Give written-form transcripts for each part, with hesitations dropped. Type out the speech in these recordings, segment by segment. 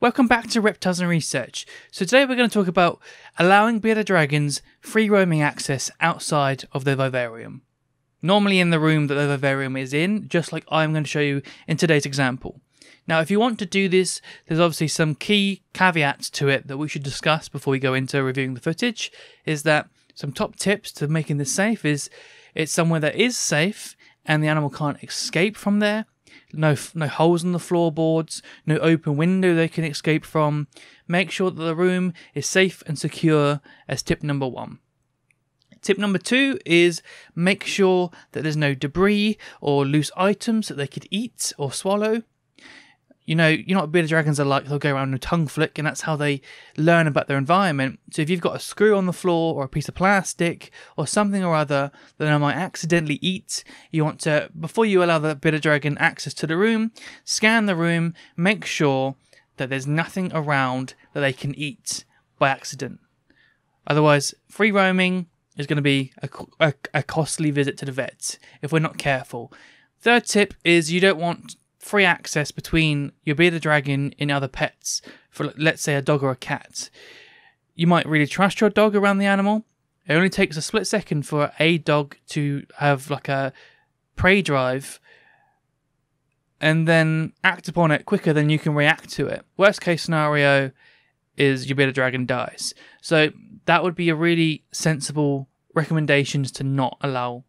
Welcome back to Reptiles and Research. So today we're going to talk about allowing bearded dragons free roaming access outside of their vivarium. Normally in the room that the vivarium is in, just like I'm going to show you in today's example. Now if you want to do this, there's obviously some key caveats to it that we should discuss before we go into reviewing the footage, is that some top tips to making this safe is it's somewhere that is safe and the animal can't escape from there. No holes in the floorboards, no open window they can escape from. Make sure that the room is safe and secure as tip number 1. Tip number 2 is make sure that there's no debris or loose items that they could eat or swallow. You know what bearded dragons are like, they'll go around and tongue flick, and that's how they learn about their environment. So if you've got a screw on the floor or a piece of plastic or something or other that they might accidentally eat, you want to, before you allow the bearded dragon access to the room, scan the room, make sure that there's nothing around that they can eat by accident. Otherwise, free roaming is going to be a costly visit to the vet if we're not careful. Third tip is you don't want free access between your bearded dragon and other pets, for let's say a dog or a cat. You might really trust your dog around the animal. It only takes a split second for a dog to have like a prey drive and then act upon it quicker than you can react to it. Worst case scenario is your bearded dragon dies. So that would be a really sensible recommendation to not allow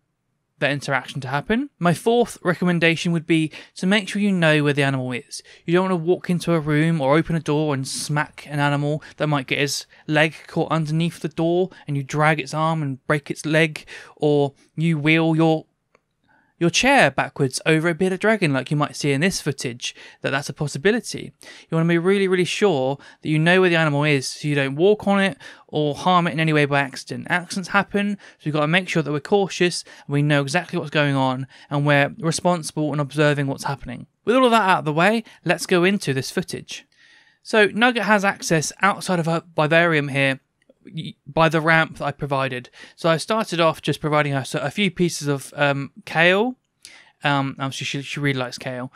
that interaction to happen. My fourth recommendation would be to make sure you know where the animal is. You don't want to walk into a room or open a door and smack an animal that might get his leg caught underneath the door and you drag its arm and break its leg, or you wheel your chair backwards over a bearded dragon like you might see in this footage. That's a possibility. You want to be really, really sure that you know where the animal is so you don't walk on it or harm it in any way by accident. Accidents happen, so we've got to make sure that we're cautious and we know exactly what's going on and we're responsible and observing what's happening. With all of that out of the way, let's go into this footage. So Nugget has access outside of her vivarium here by the ramp that I provided. So I started off just providing her a few pieces of kale. She really likes kale.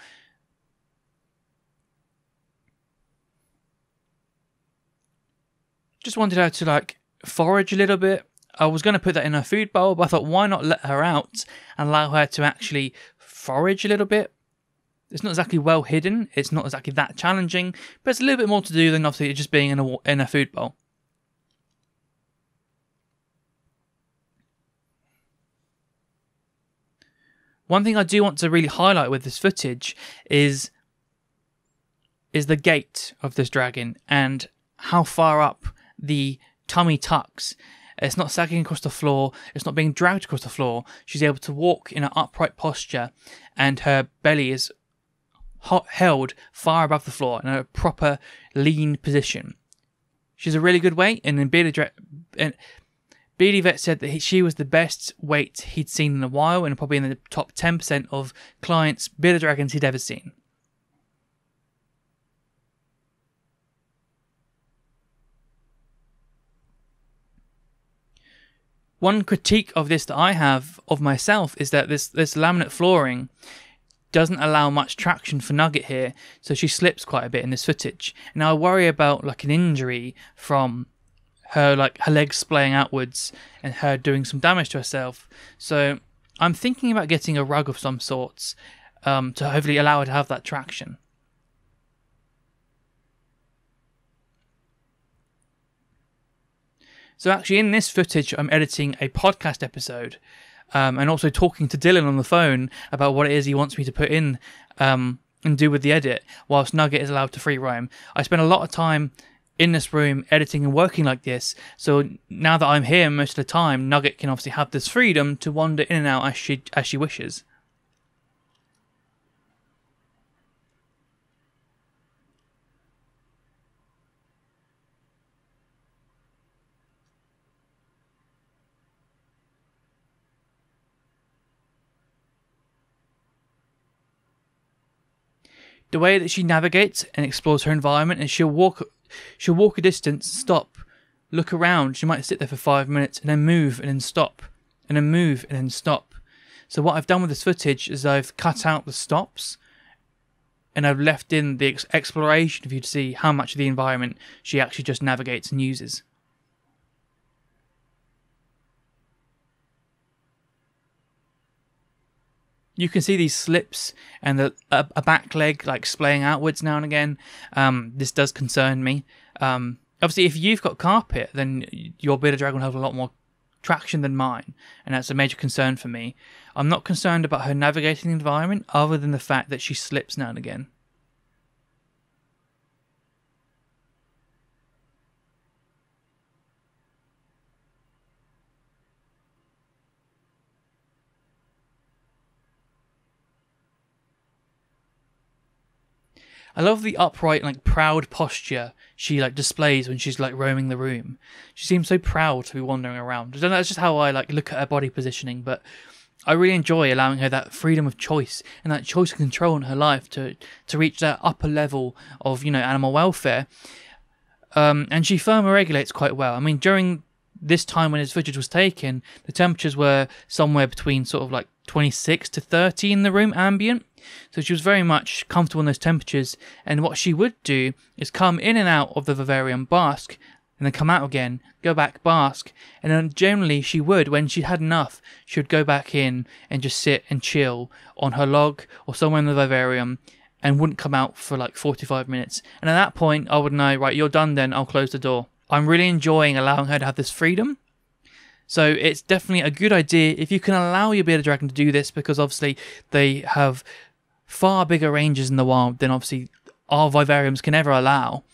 Just wanted her to forage a little bit. I was going to put that in her food bowl, but I thought, why not let her out and allow her to actually forage a little bit? It's not exactly well hidden. It's not exactly that challenging, but it's a little bit more to do than obviously just being in a food bowl. One thing I do want to really highlight with this footage is the gait of this dragon and how far up the tummy tucks. It's not sagging across the floor, it's not being dragged across the floor. She's able to walk in an upright posture and her belly is held far above the floor in a proper lean position. She's a really good weight, and in Beardy Vet said that she was the best weight he'd seen in a while and probably in the top 10% of clients' bearded dragons he'd ever seen. One critique of this that I have of myself is that this laminate flooring doesn't allow much traction for Nugget here, so she slips quite a bit in this footage. Now I worry about an injury from her legs splaying outwards and her doing some damage to herself. So I'm thinking about getting a rug of some sorts to hopefully allow her to have that traction. So actually in this footage I'm editing a podcast episode and also talking to Dylan on the phone about what it is he wants me to put in and do with the edit whilst Nugget is allowed to free roam. I spend a lot of time in this room editing and working like this, so now that I'm here most of the time, Nugget can obviously have this freedom to wander in and out as she wishes. The way that she navigates and explores her environment is she'll walk a distance, stop, look around. She might sit there for 5 minutes and then move and then stop, and then move and then stop. So what I've done with this footage is I've cut out the stops and I've left in the exploration for you to see how much of the environment she actually just navigates and uses. You can see these slips and a back leg like splaying outwards now and again. This does concern me. Obviously, if you've got carpet, then your bearded dragon will have a lot more traction than mine, and that's a major concern for me. I'm not concerned about her navigating the environment, other than the fact that she slips now and again. I love the upright, like, proud posture she, like, displays when she's, like, roaming the room. She seems so proud to be wandering around. I don't know, that's just how I, like, look at her body positioning, but I really enjoy allowing her that freedom of choice and that choice of control in her life to reach that upper level of, animal welfare. And she thermoregulates quite well. I mean, during this time when his footage was taken, the temperatures were somewhere between sort of like 26 to 30 in the room ambient. So she was very much comfortable in those temperatures, and what she would do is come in and out of the vivarium, bask, and then come out again, go back, bask, and then generally she would, when she had enough, she would go back in and just sit and chill on her log or somewhere in the vivarium, and wouldn't come out for like 45 minutes. And at that point, I would know, right, you're done then, I'll close the door. I'm really enjoying allowing her to have this freedom. So it's definitely a good idea if you can allow your bearded dragon to do this, because obviously they have far bigger ranges in the wild than obviously our vivariums can ever allow.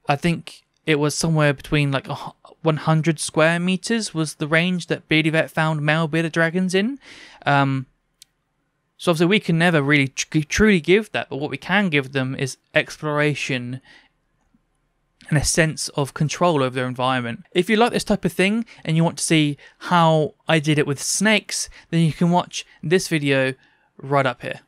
I think it was somewhere between like 100 square meters was the range that Beardy Vet found male bearded dragons in. So obviously we can never really truly give that, but what we can give them is exploration and a sense of control over their environment. If you like this type of thing and you want to see how I did it with snakes, then you can watch this video right up here.